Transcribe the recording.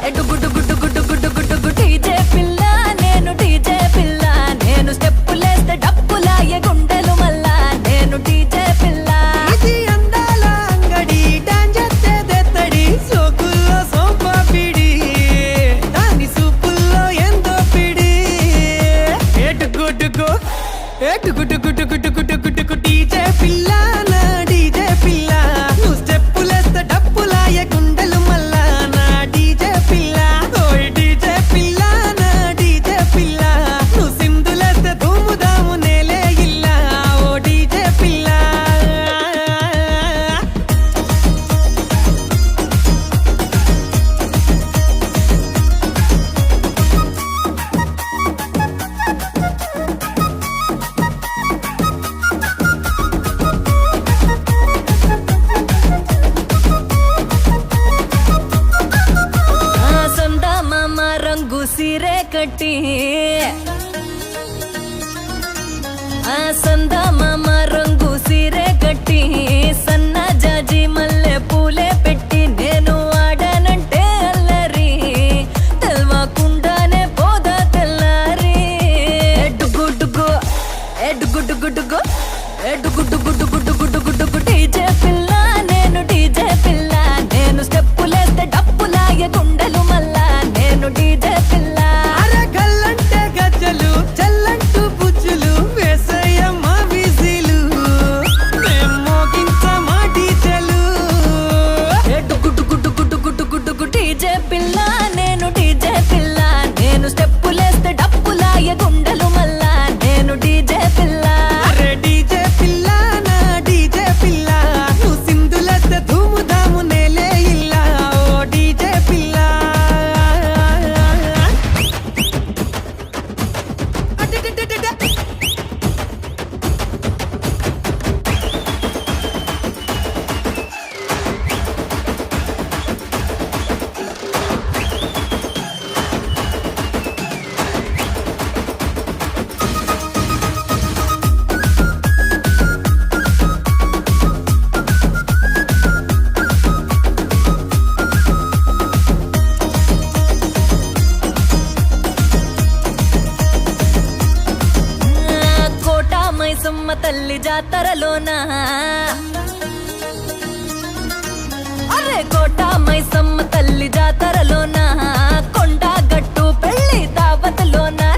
డుగు డుగు డుగు డుగు డుగు డుగు DJ పిల్ల నేను DJ పిల్ల నేను స్టెప్పులేస్తే డప్పులాయే గుండెలు మల్లా నేను డీజే పిల్ల ఇది అందాల అంగడి డాన్స్ చేసేదెత్తడి సోకుల్లో సోంపాపిడి దాని సూపుల్లో ఎంతో పిడి డుగు డుగు డుగు డుగు డుగు డుగు డుగు డుగు డీజే పిల్ల నా డీజే పిల్ల నువ్వు స్టెప్పులేస్తే డప్పులాయే గుండెలు మల్లా నా డీజే పిల్ల ఓయ్ డీజే పిల్ల నా డీజే పిల్ల నువ్వు సింధులేస్తే ధూముదాము నేలే ఇల్లా ఓ డీజే పిల్ల సంద మామ రంగు సీರೆ కట్టి సంద మామ రంగు సీರೆ కట్టి సన్న జాజి మల్లె పూలే పెట్టి నేను ఆడానంటే అల్లరి తెల్వకుండానే పోదా తెల్లారి డుగు డుగు డుగు డుగు డుగు డుగు డుగు డుగు డుగు డుగు డుగు డీజే పిల్ల నేను డీజే పిల్ల నేను స్టెప్పులేస్తే డప్పులాగే గుండెలు మల్లా నేను డీజే పిల్ల అరగల్లంటే గజ్జలు చల్లంటూ బుజ్జులు వేసయ్యమ్మ విజిలు మేం మోగించమా డీజెలు డుగు డుగు డుగు డుగు డుగు డుగు డీజే పిల్ల నేను డీజే పిల్ల నేను స్టెప్పులేస్తే డప్పులాగే గుండెలు మల్లా నేను డీజే పిల్ల అరే డీజే పిల్ల నా డీజే పిల్ల నువ్వు సింధులేస్తే ధూముదాము నేలే ఇల్లా ఓ డీజే పిల్ల అడడడడడ. కోట మైసమ్మ తల్లి జాతరలోనా అరే కోట మైసమ్మ తల్లి జాతరలోనా కొండ గట్టు పెళ్లి దావతలోనా